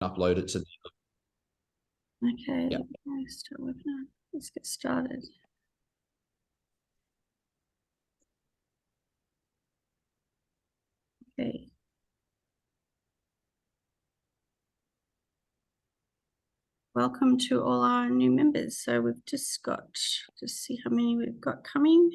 upload it to the Okay, yeah. start webinar. Let's get started. Okay. Welcome to all our new members. So we've just see how many we've got coming.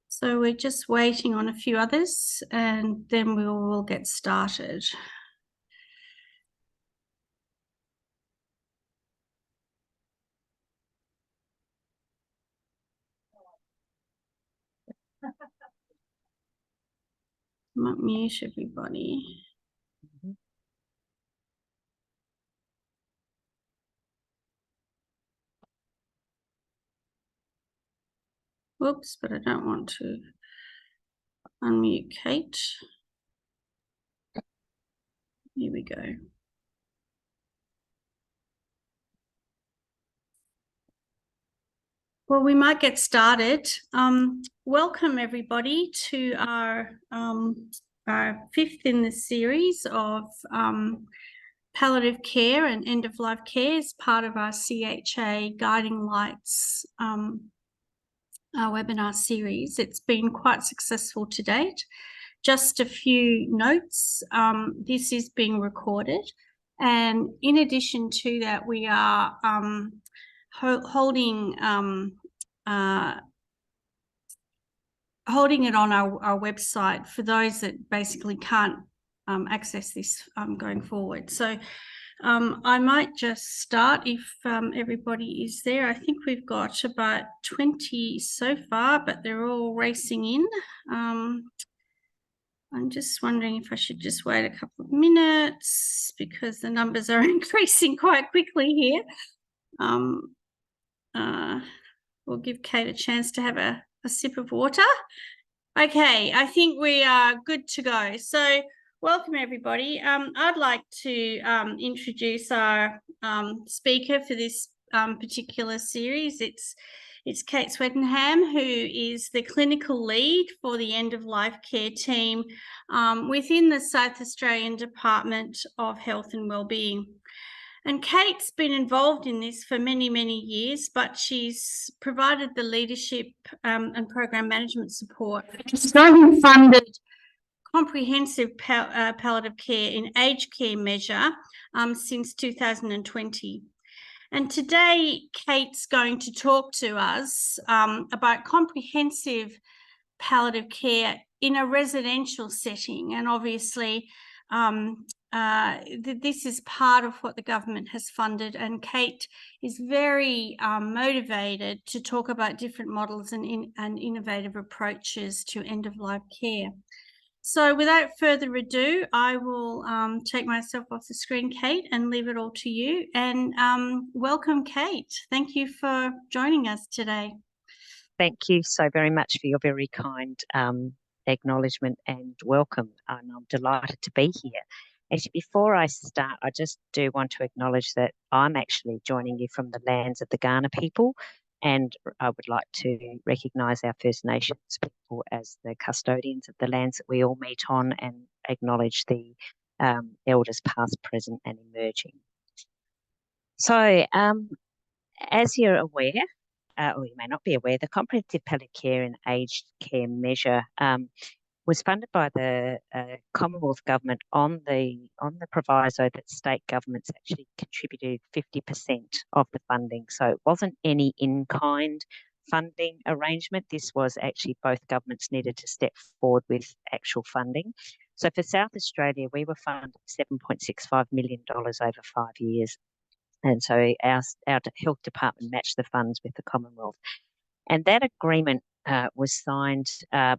So we're just waiting on a few others and then we'll get started. I might mute everybody. Whoops, but I don't want to unmute Kate. Here we go. Well, we might get started. Welcome everybody to our fifth in the series of palliative care and end-of-life care as part of our CHA Guiding Lights our webinar series. It's been quite successful to date. Just a few notes. This is being recorded, and in addition to that, we are holding it on our website for those that basically can't access this going forward. So I might just start if everybody is there. I think we've got about 20 so far, but they're all racing in. I'm just wondering if I should just wait a couple of minutes because the numbers are increasing quite quickly here. We'll give Kate a chance to have a sip of water. Okay, I think we are good to go. So welcome everybody. I'd like to introduce our speaker for this particular series. It's Kate Swettenham, who is the clinical lead for the end-of-life care team within the South Australian Department of Health and Wellbeing. And Kate's been involved in this for many, many years, but she's provided the leadership and program management support for Australian-funded comprehensive palliative care in aged care measure since 2020. And today, Kate's going to talk to us about comprehensive palliative care in a residential setting. And obviously, this is part of what the government has funded, and Kate is very motivated to talk about different models and innovative approaches to end-of-life care. So without further ado, I will take myself off the screen, Kate, and leave it all to you. And welcome, Kate. Thank you for joining us today. Thank you so very much for your very kind acknowledgement and welcome. And I'm delighted to be here. Actually, before I start, I just do want to acknowledge that I'm actually joining you from the lands of the Kaurna people, and I would like to recognise our First Nations people as the custodians of the lands that we all meet on, and acknowledge the elders past, present and emerging. So as you're aware, or you may not be aware, the Comprehensive Palliative Care and Aged Care Measure was funded by the Commonwealth Government on the proviso that state governments actually contributed 50% of the funding. So it wasn't any in-kind funding arrangement. This was actually both governments needed to step forward with actual funding. So for South Australia, we were funded $7.65 million over 5 years. And so our health department matched the funds with the Commonwealth. And that agreement was signed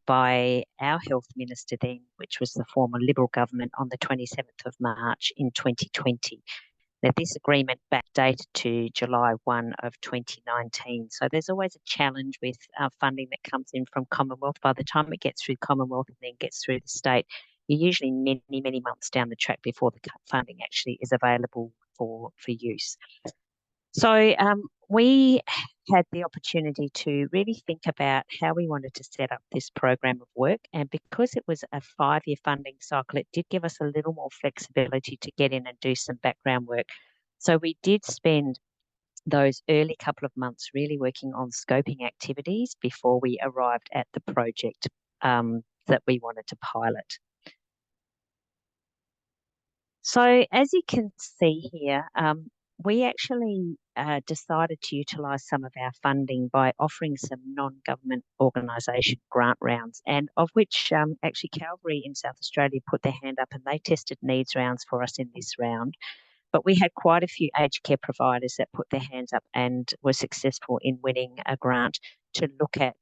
by our health minister then, which was the former Liberal government, on the 27th of March in 2020. Now, this agreement backdated to July 1 of 2019. So there's always a challenge with funding that comes in from Commonwealth. By the time it gets through Commonwealth and then gets through the state, you're usually many, many months down the track before the funding actually is available for use. So we had the opportunity to really think about how we wanted to set up this program of work. And because it was a 5-year funding cycle, it did give us a little more flexibility to get in and do some background work. So we did spend those early couple of months really working on scoping activities before we arrived at the project that we wanted to pilot. So as you can see here, we actually decided to utilise some of our funding by offering some non-government organisation grant rounds, and of which actually Calvary in South Australia put their hand up and they tested needs rounds for us in this round. But we had quite a few aged care providers that put their hands up and were successful in winning a grant to look at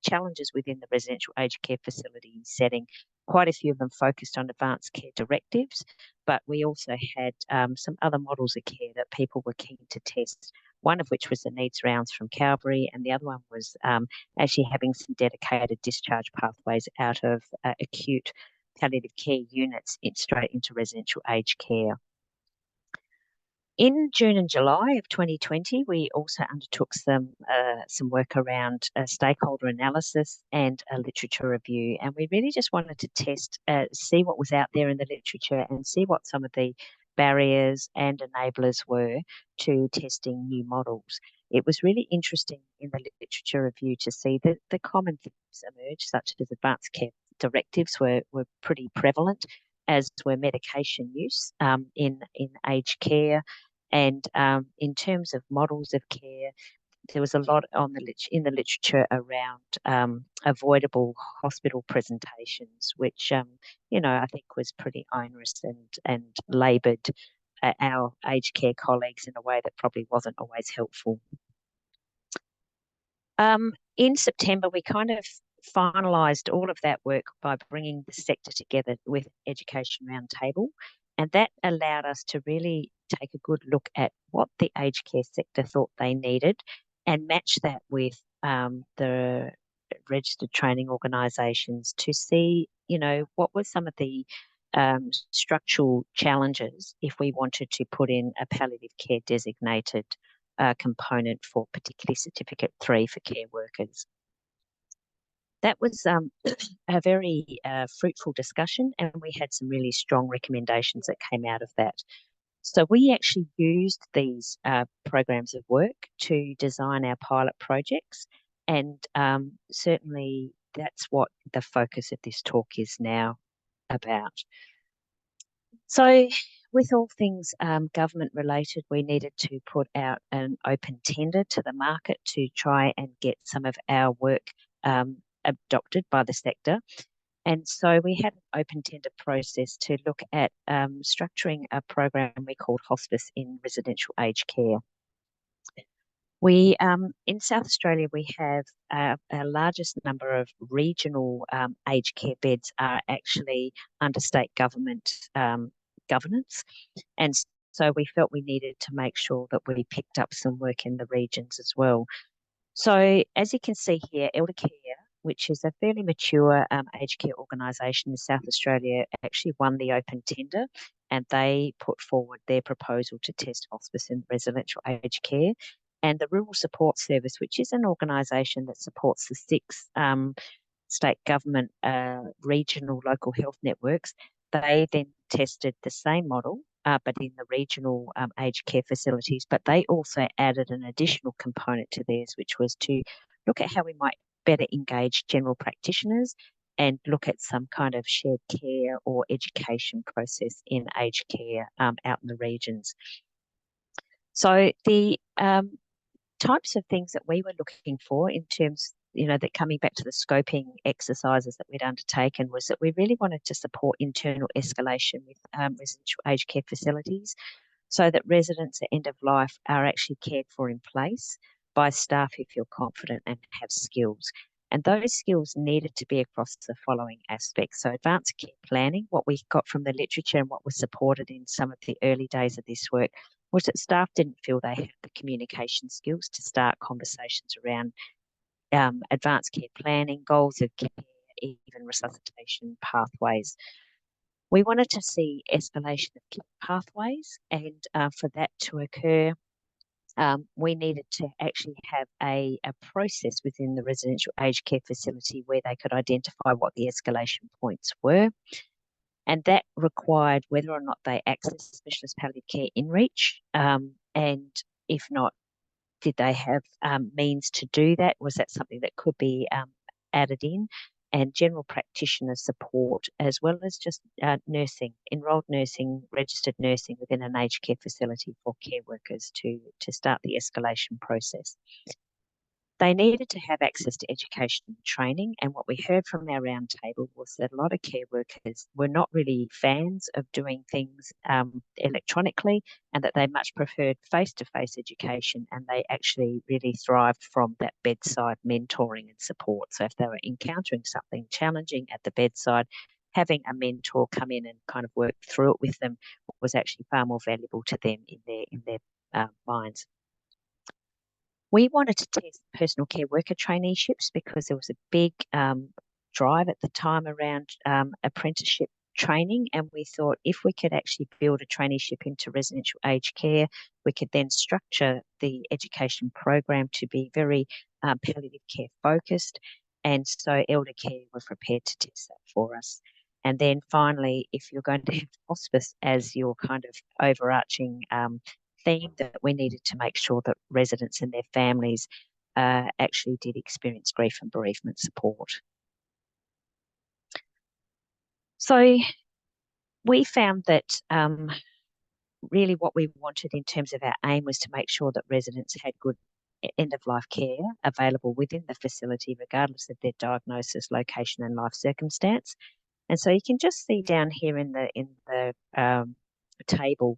challenges within the residential aged care facility setting. Quite a few of them focused on advanced care directives, but we also had some other models of care that people were keen to test, one of which was the needs rounds from Calvary, and the other one was actually having some dedicated discharge pathways out of acute palliative care units straight into residential aged care. In June and July of 2020, we also undertook some work around stakeholder analysis and a literature review, and we really just wanted to test, see what was out there in the literature and see what some of the barriers and enablers were to testing new models. It was really interesting in the literature review to see that the common themes emerge, such as advanced care directives were pretty prevalent, as were medication use in aged care. And in terms of models of care, there was a lot in the literature around avoidable hospital presentations, which I think was pretty onerous and laboured our aged care colleagues in a way that probably wasn't always helpful. In September, we kind of finalised all of that work by bringing the sector together with Education Roundtable, and that allowed us to really take a good look at what the aged care sector thought they needed and match that with the registered training organisations to see, what were some of the structural challenges if we wanted to put in a palliative care designated component for particularly Certificate 3 for care workers. That was a very fruitful discussion, and we had some really strong recommendations that came out of that. So we actually used these programs of work to design our pilot projects, and certainly that's what the focus of this talk is now about. So with all things government related, we needed to put out an open tender to the market to try and get some of our work adopted by the sector. And so we had an open tender process to look at structuring a program we called Hospice in Residential Aged Care. We, in South Australia, we have our largest number of regional aged care beds are actually under state government governance. And so we felt we needed to make sure that we picked up some work in the regions as well. So as you can see here, Elder Care, which is a fairly mature aged care organisation in South Australia, actually won the open tender, and they put forward their proposal to test hospice in residential aged care. And the Rural Support Service, which is an organisation that supports the 6 state government regional local health networks, they then tested the same model, but in the regional aged care facilities. But they also added an additional component to theirs, which was to look at how we might better engage general practitioners and look at some kind of shared care or education process in aged care out in the regions. So the types of things that we were looking for in terms, that coming back to the scoping exercises that we'd undertaken, was that we really wanted to support internal escalation with residential aged care facilities so that residents at end of life are actually cared for in place by staff who feel confident and have skills. And those skills needed to be across the following aspects. So advanced care planning, what we got from the literature and what was supported in some of the early days of this work, was that staff didn't feel they had the communication skills to start conversations around advanced care planning, goals of care, even resuscitation pathways. We wanted to see escalation of care pathways, and for that to occur, we needed to actually have a process within the residential aged care facility where they could identify what the escalation points were. And that required whether or not they accessed specialist palliative care in reach, and if not, did they have means to do that? Was that something that could be added in? And general practitioner support, as well as just nursing, enrolled nursing, registered nursing within an aged care facility for care workers to start the escalation process. They needed to have access to education and training, and what we heard from our roundtable was that a lot of care workers were not really fans of doing things electronically, and that they much preferred face-to-face education, and they actually really thrived from that bedside mentoring and support. So if they were encountering something challenging at the bedside, having a mentor come in and kind of work through it with them was actually far more valuable to them in their minds. We wanted to test personal care worker traineeships because there was a big drive at the time around apprenticeship training, and we thought if we could actually build a traineeship into residential aged care, we could then structure the education program to be very palliative care focused, and so elder care were prepared to test that for us. And then finally, if you're going to have hospice as your kind of overarching theme, that we needed to make sure that residents and their families actually did experience grief and bereavement support. So we found that really what we wanted in terms of our aim was to make sure that residents had good end-of-life care available within the facility, regardless of their diagnosis, location and life circumstance. And so you can just see down here in the table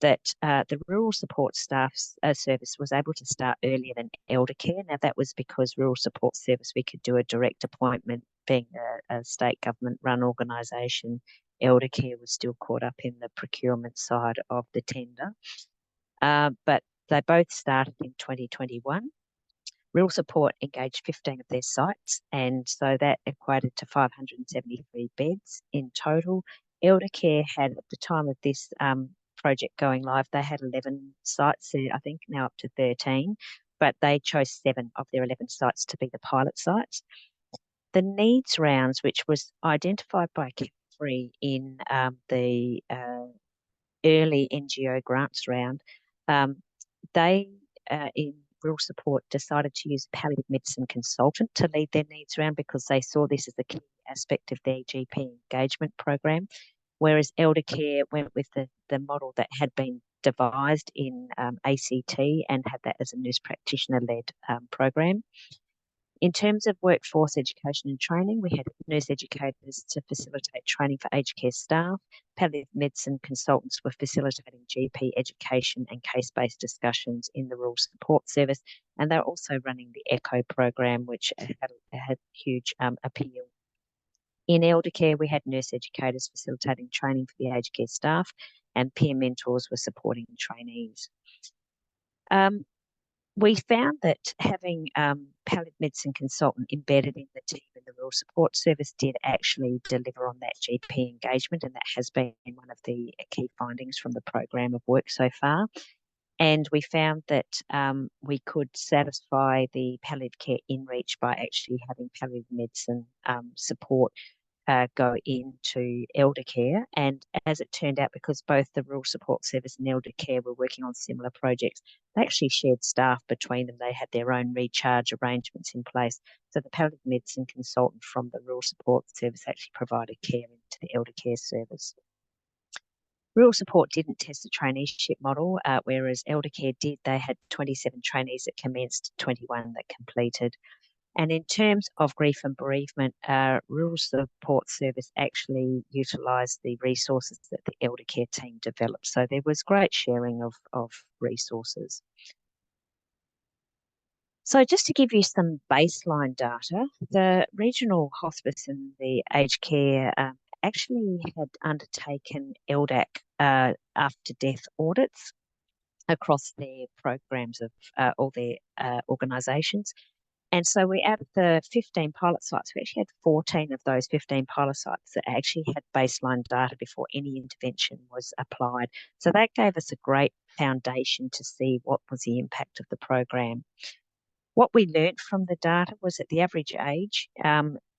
that the rural support staff service was able to start earlier than elder care. Now, that was because rural support service, we could do a direct appointment, being a state government-run organisation. Elder care was still caught up in the procurement side of the tender. But they both started in 2021. Rural support engaged 15 of their sites, and so that equated to 573 beds in total. Elder Care had, at the time of this project going live, they had 11 sites, I think now up to 13, but they chose 7 of their 11 sites to be the pilot sites. The needs rounds, which was identified by Free in the early NGO grants round, they in rural support decided to use a palliative medicine consultant to lead their needs round because they saw this as a key aspect of their GP engagement program, whereas elder care went with the model that had been devised in ACT and had that as a nurse practitioner-led program. In terms of workforce education and training, we had nurse educators to facilitate training for aged care staff. Palliative medicine consultants were facilitating GP education and case-based discussions in the rural support service. And they're also running the ECHO program, which had huge appeal. In elder care, we had nurse educators facilitating training for the aged care staff, and peer mentors were supporting trainees. We found that having palliative medicine consultant embedded in the team in the rural support service did actually deliver on that GP engagement, and that has been one of the key findings from the program of work so far. And we found that we could satisfy the palliative care in reach by actually having palliative medicine support go into elder care. And as it turned out, because both the rural support service and elder care were working on similar projects, they actually shared staff between them. They had their own recharge arrangements in place. So the palliative medicine consultant from the rural support service actually provided care into the elder care service. Rural support didn't test the traineeship model, whereas elder care did. They had 27 trainees that commenced, 21 that completed. And in terms of grief and bereavement, rural support service actually utilised the resources that the elder care team developed. So there was great sharing of resources. So just to give you some baseline data, the regional hospice and the aged care actually had undertaken LDAC after death audits across their programs of all their organisations. And so we, out of the 15 pilot sites, we actually had 14 of those 15 pilot sites that actually had baseline data before any intervention was applied. So that gave us a great foundation to see what was the impact of the program. What we learned from the data was that the average age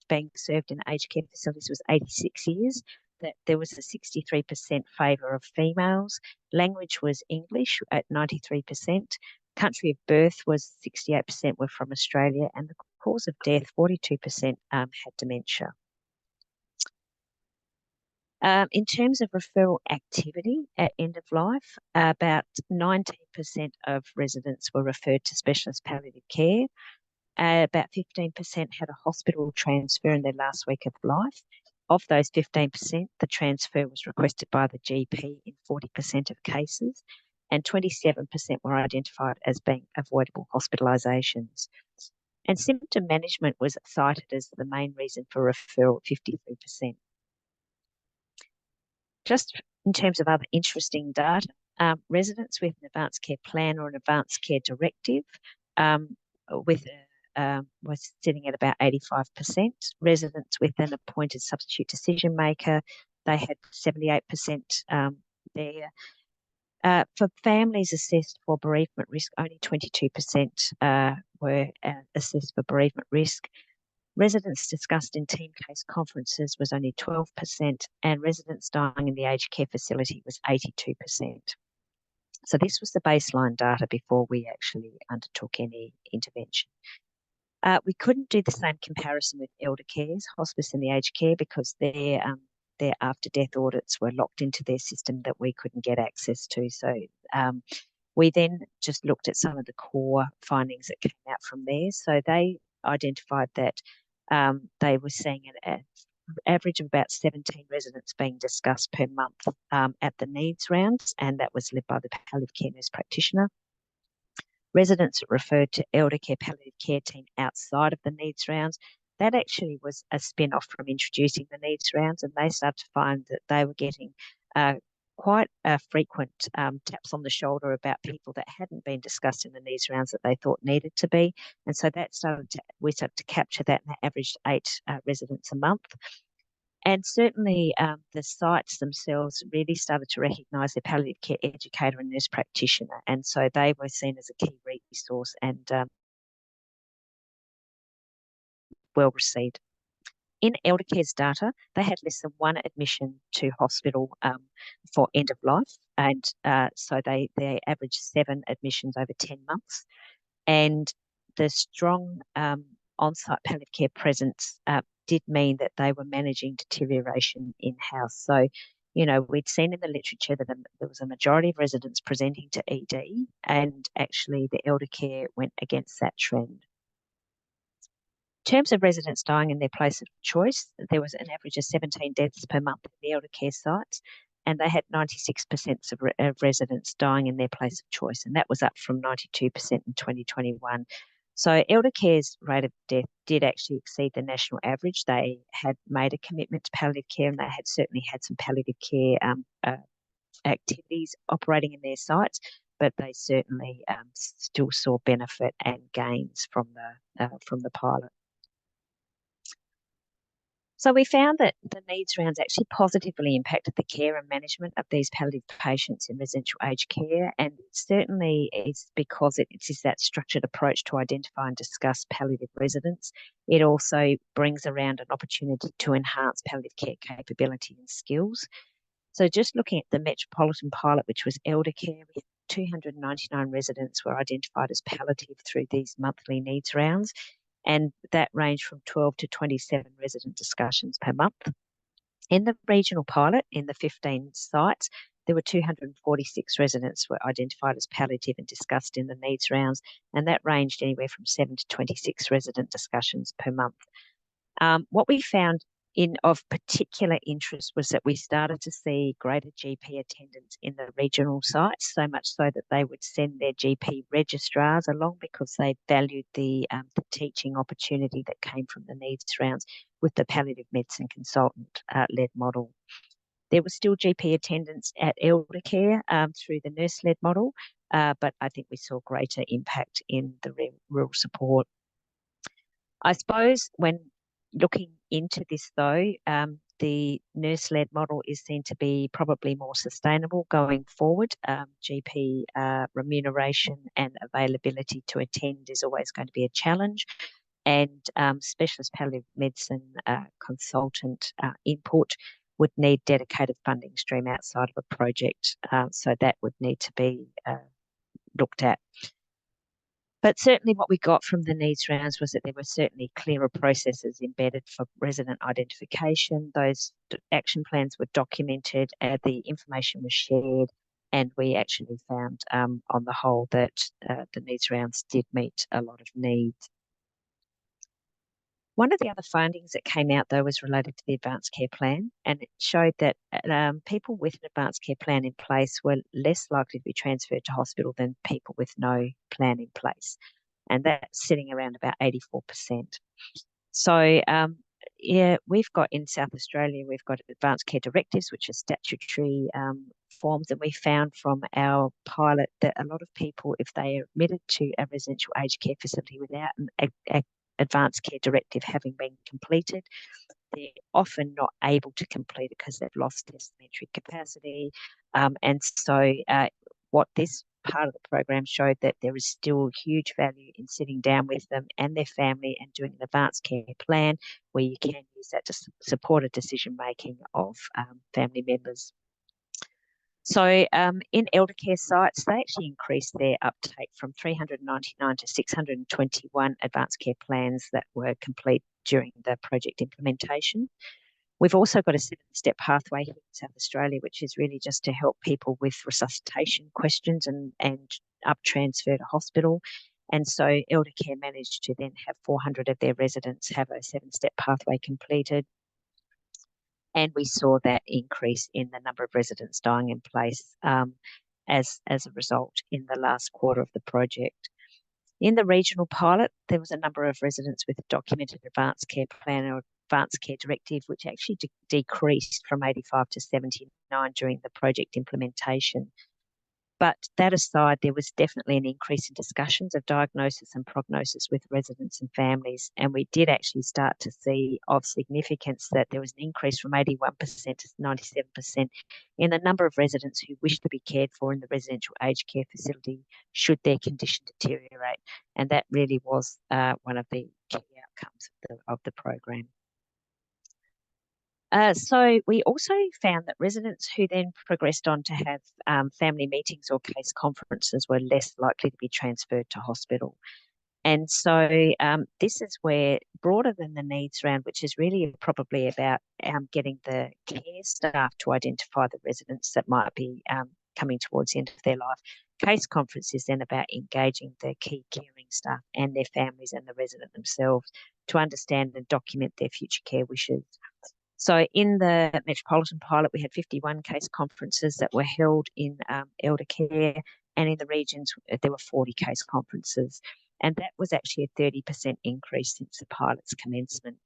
being served in aged care facilities was 86 years, that there was a 63% favour of females. Language was English at 93%. Country of birth was 68% were from Australia, and the cause of death, 42% had dementia. In terms of referral activity at end of life, about 19% of residents were referred to specialist palliative care. About 15% had a hospital transfer in their last week of life. Of those 15%, the transfer was requested by the GP in 40% of cases, and 27% were identified as being avoidable hospitalisations. And symptom management was cited as the main reason for referral at 53%. Just in terms of other interesting data, residents with an advanced care plan or an advanced care directive was sitting at about 85%. Residents with an appointed substitute decision maker, they had 78% there. For families assessed for bereavement risk, only 22% were assessed for bereavement risk. Residents discussed in team case conferences was only 12%, and residents dying in the aged care facility was 82%. So this was the baseline data before we actually undertook any intervention. We couldn't do the same comparison with elder cares, hospice and the aged care, because their after-death audits were locked into their system that we couldn't get access to. So we then just looked at some of the core findings that came out from there. So they identified that they were seeing an average of about 17 residents being discussed per month at the needs rounds, and that was led by the palliative care nurse practitioner. Residents referred to elder care palliative care team outside of the needs rounds. That actually was a spin-off from introducing the needs rounds, and they started to find that they were getting quite frequent taps on the shoulder about people that hadn't been discussed in the needs rounds that they thought needed to be. And so we started to capture that, and that averaged 8 residents a month. And certainly the sites themselves really started to recognise their palliative care educator and nurse practitioner, and so they were seen as a key resource and well received. In elder care's data, they had less than 1 admission to hospital for end of life, and so they averaged 7 admissions over 10 months. And the strong on-site palliative care presence did mean that they were managing deterioration in-house. So, you know, we'd seen in the literature that there was a majority of residents presenting to ED, and actually the elder care went against that trend. In terms of residents dying in their place of choice, there was an average of 17 deaths per month in the elder care sites, and they had 96% of residents dying in their place of choice, and that was up from 92% in 2021. So elder care's rate of death did actually exceed the national average. They had made a commitment to palliative care, and they had certainly had some palliative care activities operating in their sites, but they certainly still saw benefit and gains from the pilot. So we found that the needs rounds actually positively impacted the care and management of these palliative patients in residential aged care, and certainly it's because it is that structured approach to identify and discuss palliative residents. It also brings around an opportunity to enhance palliative care capability and skills. So just looking at the metropolitan pilot, which was elder care, we had 299 residents were identified as palliative through these monthly needs rounds, and that ranged from 12 to 27 resident discussions per month. In the regional pilot, in the 15 sites, there were 246 residents were identified as palliative and discussed in the needs rounds, and that ranged anywhere from 7 to 26 resident discussions per month. What we found of particular interest was that we started to see greater GP attendance in the regional sites, so much so that they would send their GP registrars along because they valued the teaching opportunity that came from the needs rounds with the palliative medicine consultant-led model. There was still GP attendance at elder care through the nurse-led model, but I think we saw greater impact in the rural support. I suppose when looking into this, though, the nurse-led model is seen to be probably more sustainable going forward. GP remuneration and availability to attend is always going to be a challenge, and specialist palliative medicine consultant input would need dedicated funding stream outside of a project, so that would need to be looked at. But certainly what we got from the needs rounds was that there were certainly clearer processes embedded for resident identification. Those action plans were documented, the information was shared, and we actually found on the whole that the needs rounds did meet a lot of needs. One of the other findings that came out, though, was related to the advanced care plan, and it showed that people with an advanced care plan in place were less likely to be transferred to hospital than people with no plan in place, and that's sitting around about 84%. So, yeah, we've got in South Australia, we've got advanced care directives, which are statutory forms, and we found from our pilot that a lot of people, if they are admitted to a residential aged care facility without an advanced care directive having been completed, they're often not able to complete it because they've lost testamentary capacity. And so what this part of the program showed that there is still huge value in sitting down with them and their family and doing an advanced care plan where you can use that to support a decision making of family members. So in elder care sites, they actually increased their uptake from 399 to 621 advanced care plans that were complete during the project implementation. We've also got a 7-step pathway here in South Australia, which is really just to help people with resuscitation questions and up transfer to hospital. And so elder care managed to then have 400 of their residents have a 7-step pathway completed. And we saw that increase in the number of residents dying in place as a result in the last quarter of the project. In the regional pilot, there was a number of residents with a documented advanced care plan or advanced care directive, which actually decreased from 85 to 79 during the project implementation. But that aside, there was definitely an increase in discussions of diagnosis and prognosis with residents and families. And we did actually start to see of significance that there was an increase from 81% to 97% in the number of residents who wished to be cared for in the residential aged care facility should their condition deteriorate. And that really was one of the key outcomes of the program. So we also found that residents who then progressed on to have family meetings or case conferences were less likely to be transferred to hospital. And so this is where, broader than the needs round, which is really probably about getting the care staff to identify the residents that might be coming towards the end of their life, case conference is then about engaging the key caring staff and their families and the resident themselves to understand and document their future care wishes. So in the Metropolitan Pilot, we had 51 case conferences that were held in elder care, and in the regions, there were 40 case conferences. And that was actually a 30% increase since the pilot's commencement.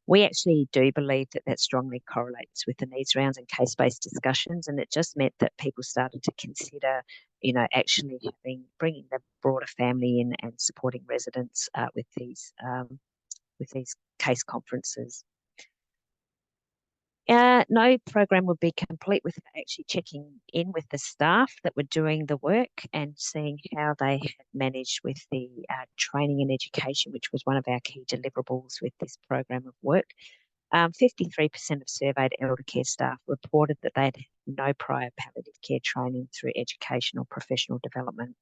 We actually do believe that that strongly correlates with the needs rounds and case-based discussions, and it just meant that people started to consider, actually bringing the broader family in and supporting residents with these case conferences. No program would be complete without actually checking in with the staff that were doing the work and seeing how they had managed with the training and education, which was one of our key deliverables with this program of work. 53% of surveyed elder care staff reported that they had no prior palliative care training through education or professional development.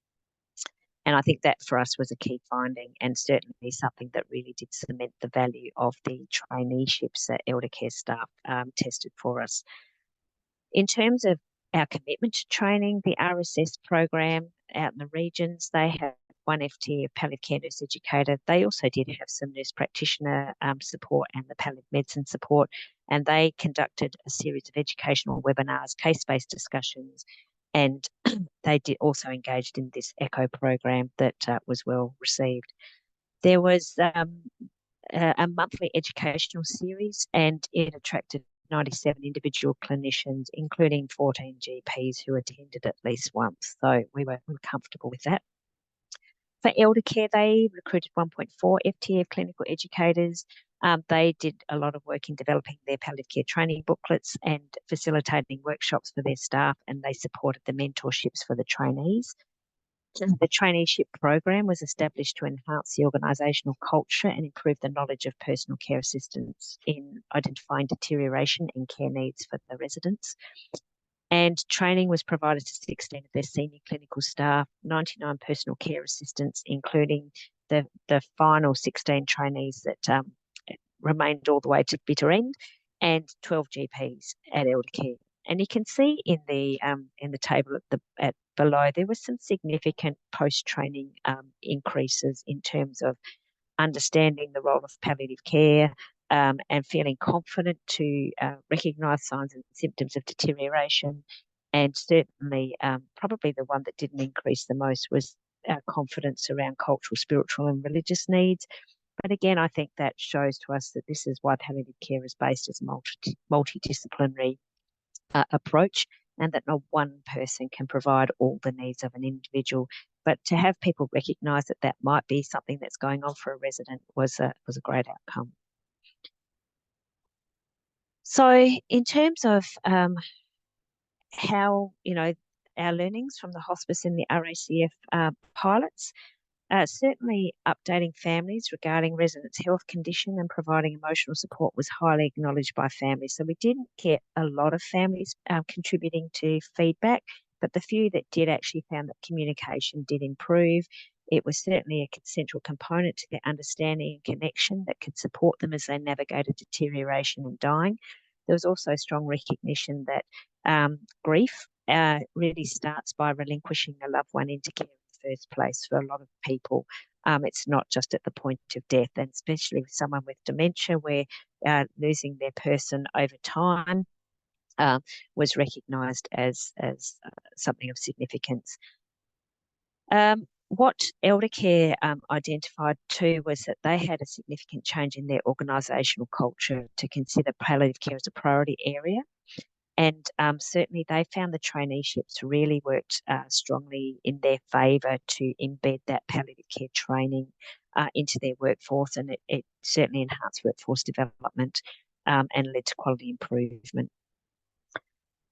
And I think that for us was a key finding and certainly something that really did cement the value of the traineeships that elder care staff tested for us. In terms of our commitment to training, the RSS program out in the regions, they have one FT, a palliative care nurse educator. They also did have some nurse practitioner support and the palliative medicine support, and they conducted a series of educational webinars, case-based discussions, and they did also engaged in this ECHO program that was well received. There was a monthly educational series, and it attracted 97 individual clinicians, including 14 GPs who attended at least once. So we were comfortable with that. For elder care, they recruited 1.4 FTE clinical educators. They did a lot of work in developing their palliative care training booklets and facilitating workshops for their staff, and they supported the mentorships for the trainees. The traineeship program was established to enhance the organisational culture and improve the knowledge of personal care assistants in identifying deterioration and care needs for the residents. And training was provided to 16 of their senior clinical staff, 99 personal care assistants, including the final 16 trainees that remained all the way to bitter end, and 12 GPs at elder care. And you can see in the table at below there was some significant post training increases in terms of understanding the role of palliative care, and feeling confident to recognise signs and symptoms of deterioration. And certainly, probably the one that didn't increase the most was confidence around cultural, spiritual, and religious needs. But again, I think that shows to us that this is why palliative care is based as a multidisciplinary approach, and that not one person can provide all the needs of an individual. But to have people recognise that that might be something that's going on for a resident was a great outcome. So in terms of how, our learnings from the hospice and the RACF pilots, certainly updating families regarding residents' health condition and providing emotional support was highly acknowledged by families. So we didn't get a lot of families contributing to feedback, but the few that did actually found that communication did improve. It was certainly a central component to their understanding and connection that could support them as they navigated deterioration and dying. There was also strong recognition that grief really starts by relinquishing a loved one into care in the first place. For a lot of people, it's not just at the point of death, and especially with someone with dementia, where losing their person over time was recognised as something of significance. What elder care identified too was that they had a significant change in their organisational culture to consider palliative care as a priority area. And certainly they found the traineeships really worked strongly in their favour to embed that palliative care training into their workforce, and it certainly enhanced workforce development and led to quality improvement.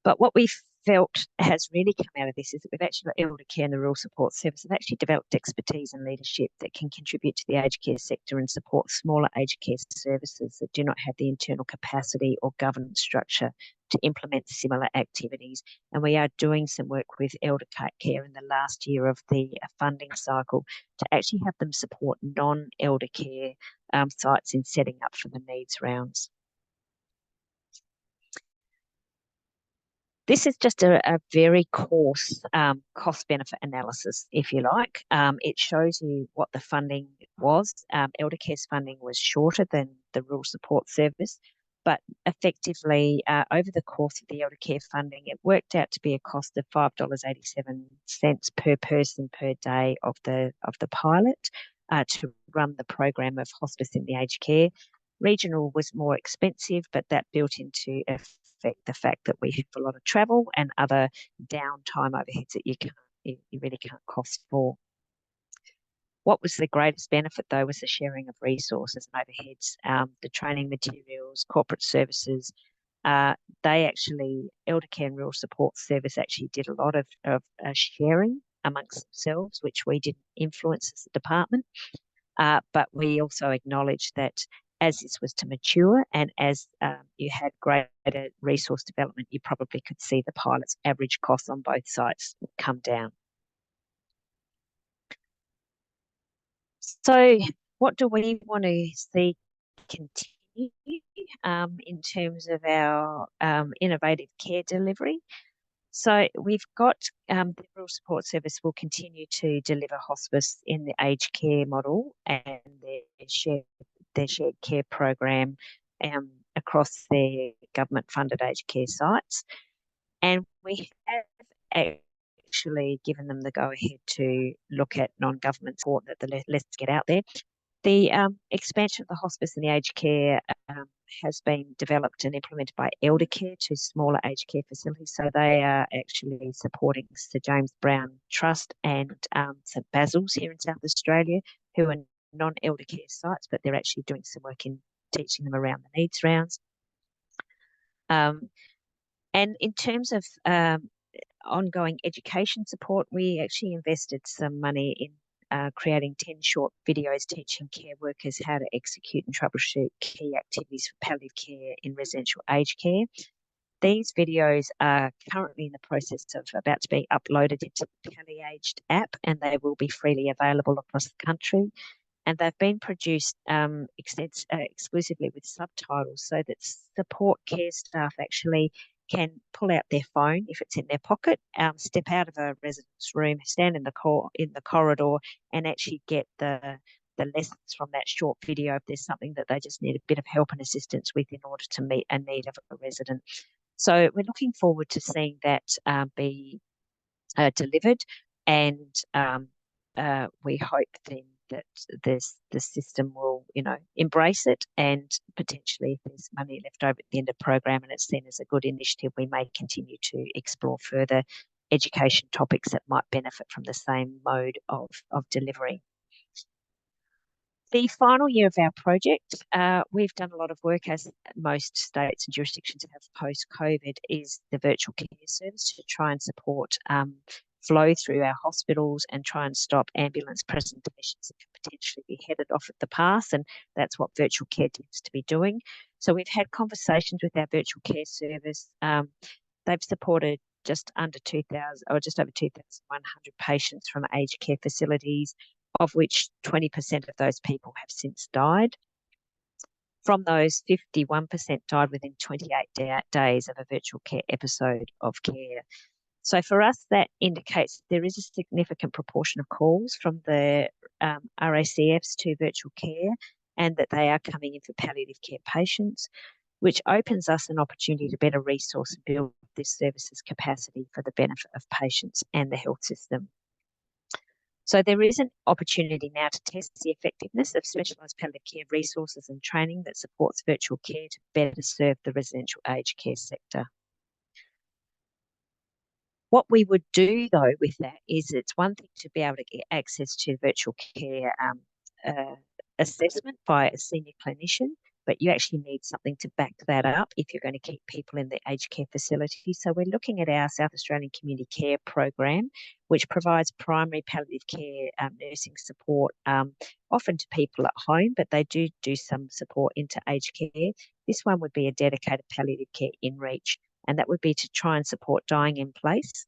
But what we felt has really come out of this is that we've actually got elder care and the rural support service have actually developed expertise and leadership that can contribute to the aged care sector and support smaller aged care services that do not have the internal capacity or governance structure to implement similar activities. And we are doing some work with elder care in the last year of the funding cycle to actually have them support non-elder care sites in setting up for the needs rounds. This is just a very coarse cost-benefit analysis, if you like. It shows you what the funding was. Elder care's funding was shorter than the rural support service, but effectively over the course of the elder care funding, it worked out to be a cost of $5.87 per person per day of the pilot to run the program of hospice in the aged care. Regional was more expensive, but that built into the fact that we have a lot of travel and other downtime overheads that you really can't cost for. What was the greatest benefit, though, was the sharing of resources and overheads, the training materials, corporate services. Elder care and rural support service actually did a lot of sharing amongst themselves, which we didn't influence as a department. But we also acknowledged that as this was to mature and as you had greater resource development, you probably could see the pilot's average costs on both sites come down. So what do we want to see continue in terms of our innovative care delivery? So we've got the rural support service will continue to deliver hospice in the aged care model and their shared care program across their government-funded aged care sites. And we have actually given them the go-ahead to look at non-government support that Let's Get Out there. The expansion of the hospice and the aged care has been developed and implemented by Elder Care to smaller aged care facilities. So they are actually supporting Sir James Brown Trust and St Basil's here in South Australia, who are non-elder care sites, but they're actually doing some work in teaching them around the needs rounds. And in terms of ongoing education support, we actually invested some money in creating 10 short videos teaching care workers how to execute and troubleshoot key activities for palliative care in residential aged care. These videos are currently in the process of about to be uploaded into the Palliative app, and they will be freely available across the country. And they've been produced exclusively with subtitles so that support care staff actually can pull out their phone if it's in their pocket, step out of a resident's room, stand in the corridor, and actually get the lessons from that short video if there's something that they just need a bit of help and assistance with in order to meet a need of a resident. So we're looking forward to seeing that be delivered, and we hope then that the system will, embrace it, and potentially if there's money left over at the end of the program and it's seen as a good initiative, we may continue to explore further education topics that might benefit from the same mode of delivery. The final year of our project, we've done a lot of work, as most states and jurisdictions have post-COVID, is the virtual care service to try and support flow through our hospitals and try and stop ambulance presentations that could potentially be headed off at the pass, and that's what virtual care tends to be doing. So we've had conversations with our virtual care service. They've supported just under 2,000 or just over 2,100 patients from aged care facilities, of which 20% of those people have since died. From those, 51% died within 28 days of a virtual care episode of care. So for us, that indicates there is a significant proportion of calls from the RACFs to virtual care, and that they are coming in for palliative care patients, which opens us an opportunity to better resource and build this service's capacity for the benefit of patients and the health system. So there is an opportunity now to test the effectiveness of specialised palliative care resources and training that supports virtual care to better serve the residential aged care sector. What we would do, though, with that is it's one thing to be able to get access to virtual care assessment by a senior clinician, but you actually need something to back that up if you're going to keep people in the aged care facility. So we're looking at our South Australian Community Care Program, which provides primary palliative care nursing support, often to people at home, but they do some support into aged care. This one would be a dedicated palliative care in-reach, and that would be to try and support dying in place.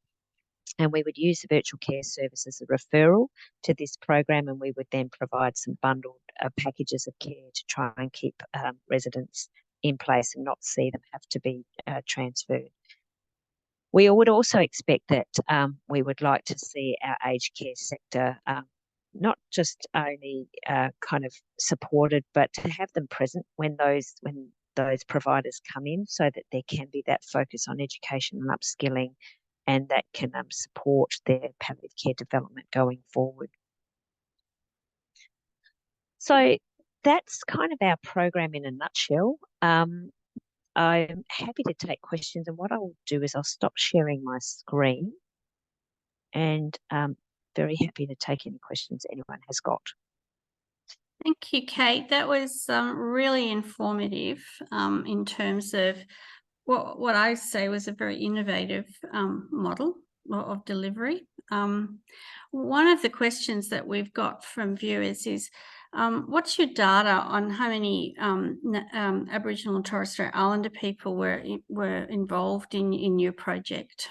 And we would use the virtual care service as a referral to this program, and we would then provide some bundled packages of care to try and keep residents in place and not see them have to be transferred. We would also expect that we would like to see our aged care sector not just only kind of supported, but to have them present when those providers come in, so that there can be that focus on education and upskilling, and that can support their palliative care development going forward. So that's kind of our program in a nutshell. I'm happy to take questions, and what I will do is I'll stop sharing my screen, and very happy to take any questions anyone has got. Thank you, Kate. That was really informative in terms of what I say was a very innovative model of delivery. One of the questions that we've got from viewers is, what's your data on how many Aboriginal and Torres Strait Islander people were involved in your project?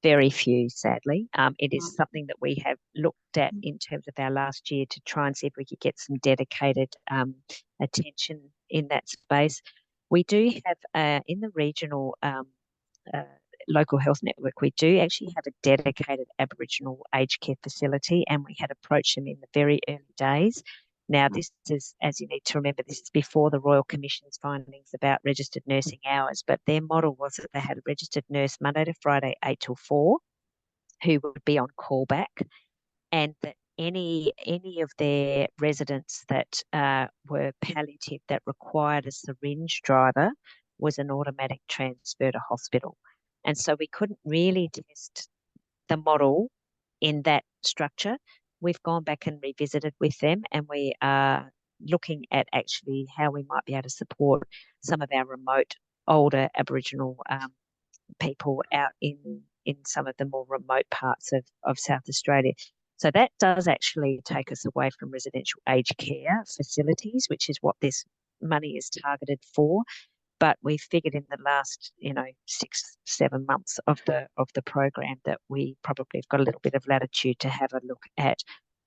Very few, sadly. It is something that we have looked at in terms of our last year to try and see if we could get some dedicated attention in that space. We do have in the regional local health network, we do actually have a dedicated Aboriginal aged care facility, and we had approached them in the very early days. Now, this is, as you need to remember, this is before the Royal Commission's findings about registered nursing hours, but their model was that they had a registered nurse Monday to Friday, 8 till 4, who would be on callback, and that any of their residents that were palliative that required a syringe driver was an automatic transfer to hospital. And so we couldn't really test the model in that structure. We've gone back and revisited with them, and we are looking at actually how we might be able to support some of our remote older Aboriginal people out in some of the more remote parts of South Australia. So that does actually take us away from residential aged care facilities, which is what this money is targeted for. But we figured in the last, 6, 7 months of the program that we probably have got a little bit of latitude to have a look at,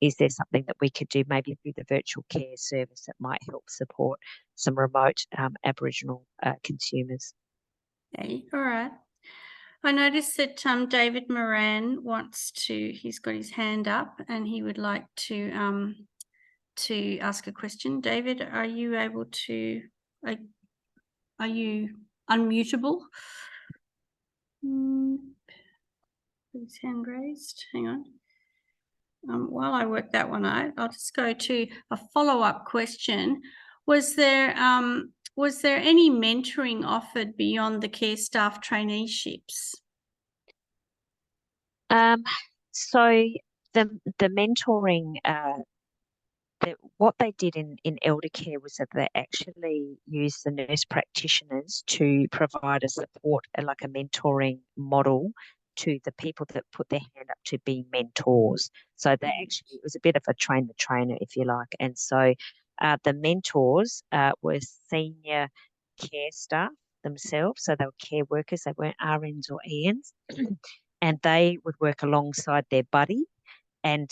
is there something that we could do maybe through the virtual care service that might help support some remote Aboriginal consumers? Okay, all right. I noticed that David Moran he's got his hand up and he would like to ask a question. David, are you able to, are you unmutable? His hand raised. Hang on. While I work that one out, I'll just go to a follow-up question. Was there any mentoring offered beyond the care staff traineeships? So the mentoring, what they did in elder care was that they actually used the nurse practitioners to provide a support, like a mentoring model to the people that put their hand up to be mentors. So they actually, it was a bit of a train the trainer, if you like. And so the mentors were senior care staff themselves. So they were care workers, they weren't RNs or ENs. And they would work alongside their buddy and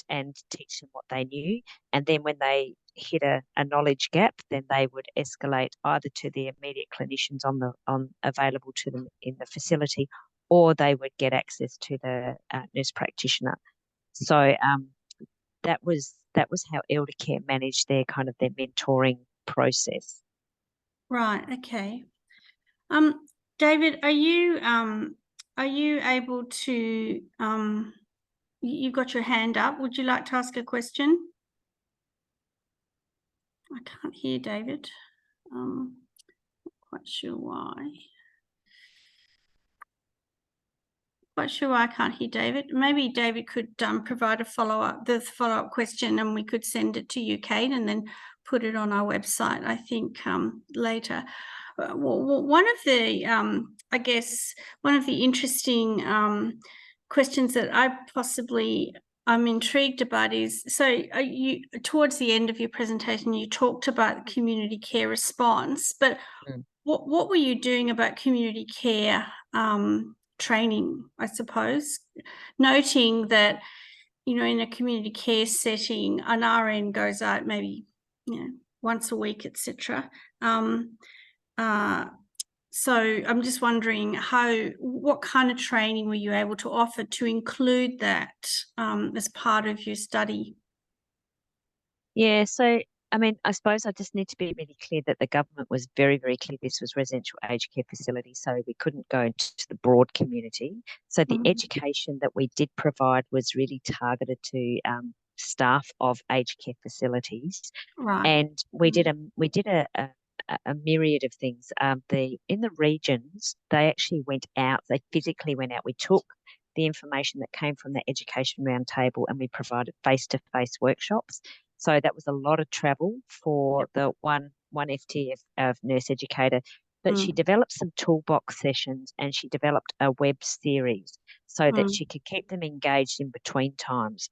teach them what they knew. And then when they hit a knowledge gap, then they would escalate either to the immediate clinicians on available to them in the facility, or they would get access to the nurse practitioner. So that was how elder care managed their mentoring process. Right. Okay. David, are you able to you've got your hand up. Would you like to ask a question? I can't hear David. Not quite sure why. Quite sure why I can't hear David. Maybe David could provide the follow-up question, and we could send it to you, Kate, and then put it on our website, I think, later. One of the, I guess, one of the interesting questions that I'm intrigued about is, so you towards the end of your presentation, you talked about community care response, but what were you doing about community care training, I suppose, noting that, in a community care setting, an RN goes out maybe, once a week, etc. So I'm just wondering what kind of training were you able to offer to include that as part of your study? Yeah, so I suppose I just need to be really clear that the government was very, very clear this was residential aged care facility, so we couldn't go into the broad community. So the education that we did provide was really targeted to staff of aged care facilities, Right. and we did a myriad of things. In the regions, they actually went out. They physically went out. We took the information that came from the education roundtable and we provided face-to-face workshops. So that was a lot of travel for the one FT of nurse educator. But she developed some toolbox sessions and she developed a web series so that she could keep them engaged in between times.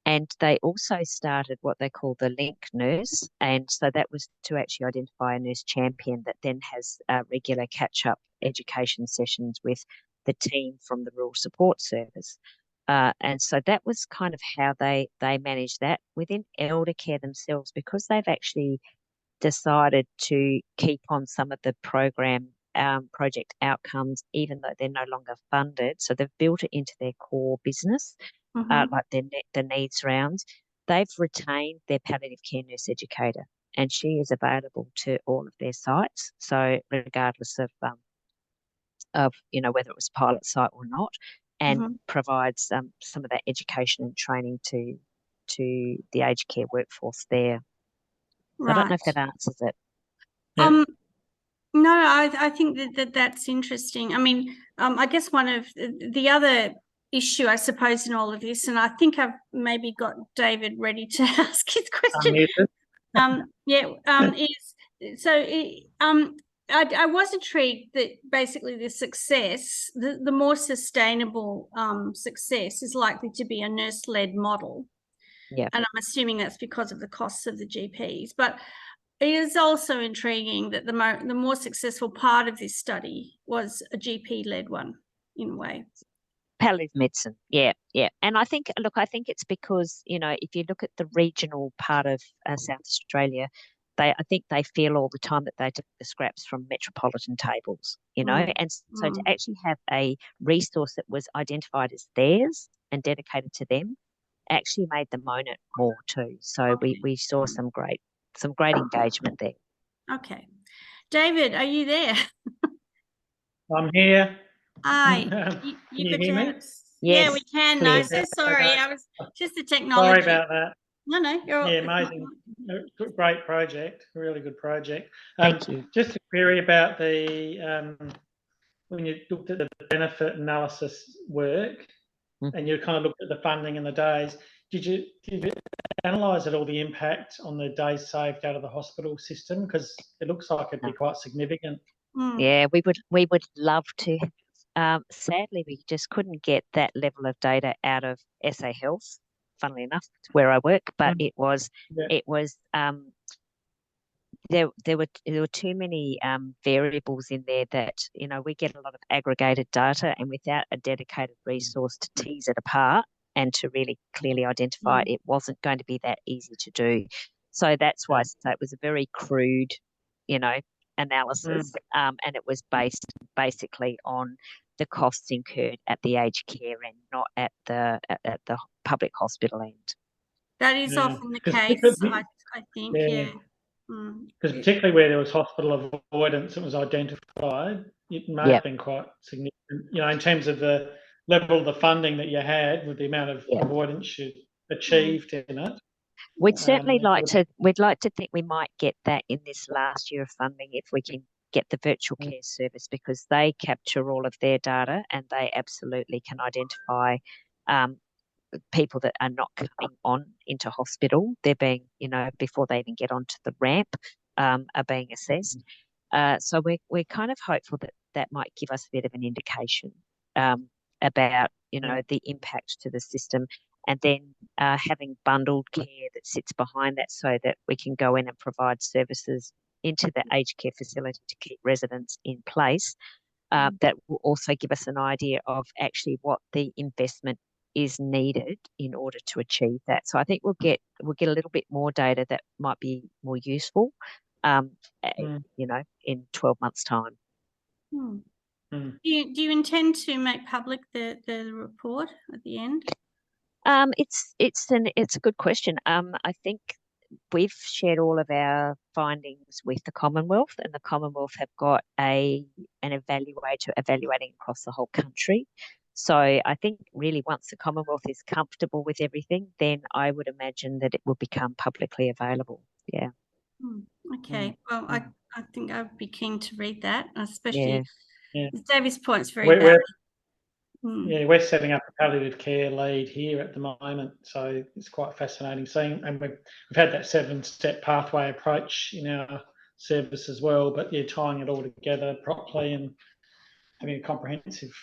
And they also started what they call the link nurse. And so that was to actually identify a nurse champion that then has regular catch-up education sessions with the team from the Rural Support Service. And so that was kind of how they managed that. Within elder care themselves, because they've actually decided to keep on some of the program project outcomes, even though they're no longer funded. So they've built it into their core business, like the needs rounds. They've retained their palliative care nurse educator, and she is available to all of their sites. So regardless of whether it was pilot site or not. and provides some of that education and training to the aged care workforce there. So I don't know if that answers it. No, I think that's interesting. I mean, I guess one of the other issue, I suppose, in all of this, and I think I've maybe got David ready to ask his question. I was intrigued that basically the success, the more sustainable success is likely to be a nurse-led model. Yeah. And I'm assuming that's because of the costs of the GPs. But it is also intriguing that the more successful part of this study was a GP-led one, in a way. Palliative medicine, yeah. And I think it's because, if you look at the regional part of South Australia, I think they feel all the time that they took the scraps from metropolitan tables, and so to actually have a resource that was identified as theirs and dedicated to them actually made them own it more too. So we saw some great engagement there. Okay. David, are you there? I'm here. Hi. You hear me? Yes, yeah, we can. clear. No, so sorry. I was just the technology. Sorry about that. No, you're amazing. Great project. Really good project. Thank you. Just a query about the when you looked at the benefit analysis work and you kind of looked at the funding and the days, did you analyse at all the impact on the days saved out of the hospital system? Because it looks like it'd be quite significant. Yeah, we would love to. Sadly, we just couldn't get that level of data out of SA Health. Funnily enough, it's where I work, but there were too many variables in there that we get a lot of aggregated data, and without a dedicated resource to tease it apart and to really clearly identify it wasn't going to be that easy to do. So that's why it was a very crude, analysis, and it was based basically on the costs incurred at the aged care and not at the public hospital end. That is often the case, I think. Because particularly where there was hospital avoidance that was identified, it may have been quite significant. In terms of the level of the funding that you had with the amount of avoidance you achieved in it. We'd certainly we'd like to think we might get that in this last year of funding if we can get the virtual care service, because they capture all of their data and they absolutely can identify people that are not coming on into hospital. They're being, before they even get onto the ramp, are being assessed. So we're kind of hopeful that might give us a bit of an indication about, the impact to the system. And then having bundled care that sits behind that so that we can go in and provide services into the aged care facility to keep residents in place. That will also give us an idea of actually what the investment is needed in order to achieve that. So I think we'll get a little bit more data that might be more useful, in 12 months' time. Do you intend to make public the report at the end? It's a good question. I think we've shared all of our findings with the Commonwealth, and the Commonwealth have got an evaluator evaluating across the whole country. So I think really once the Commonwealth is comfortable with everything, then I would imagine that it will become publicly available. Yeah. Okay. Well, I think I would be keen to read that, especially David's point's very valid. We're setting up a palliative care lead here at the moment, so it's quite fascinating seeing, and we've had that 7-step pathway approach in our service as well, but tying it all together properly and having a comprehensive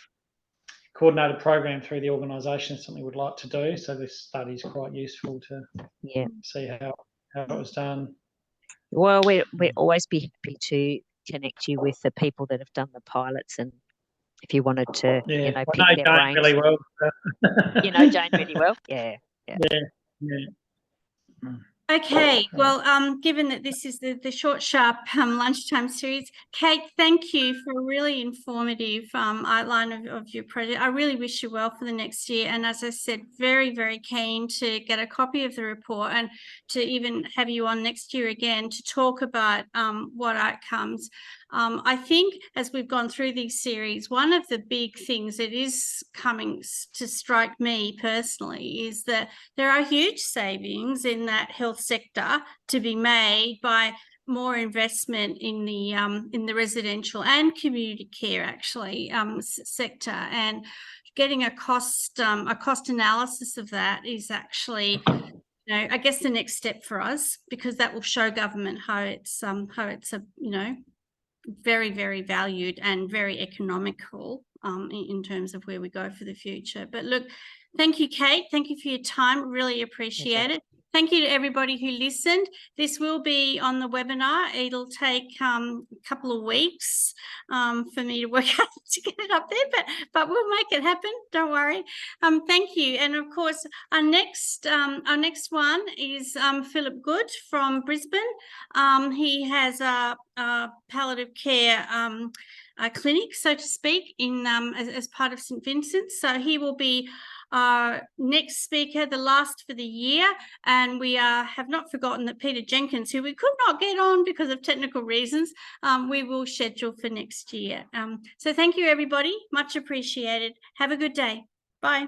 coordinated program through the organisation is something we'd like to do. So this study is quite useful to see how it was done. Well, we'd always be happy to connect you with the people that have done the pilots, and if you wanted to, pick their brains. Really well. You know Jane really well? Yeah. Okay, well, given that this is the short, sharp lunchtime series, Kate, thank you for a really informative outline of your project. I really wish you well for the next year. And as I said, very, very keen to get a copy of the report and to even have you on next year again to talk about what outcomes. I think as we've gone through these series, one of the big things that is coming to strike me personally is that there are huge savings in that health sector to be made by more investment in the residential and community care actually sector, and getting a cost analysis of that is actually, you know, I guess the next step for us, because that will show government how it's a, you know, very, very valued and very economical in terms of where we go for the future. But look, thank you, Kate. Thank you for your time. Really appreciate it. Thank you to everybody who listened. This will be on the webinar. It'll take a couple of weeks for me to work out to get it up there, but we'll make it happen. Don't worry. Thank you. And of course, our next one is Philip Good from Brisbane. He has a palliative care clinic, so to speak, in as part of St Vincent's. So he will be our next speaker, the last for the year, and we have not forgotten that Peter Jenkins, who we could not get on because of technical reasons, we will schedule for next year. So thank you, everybody. Much appreciated. Have a good day. Bye.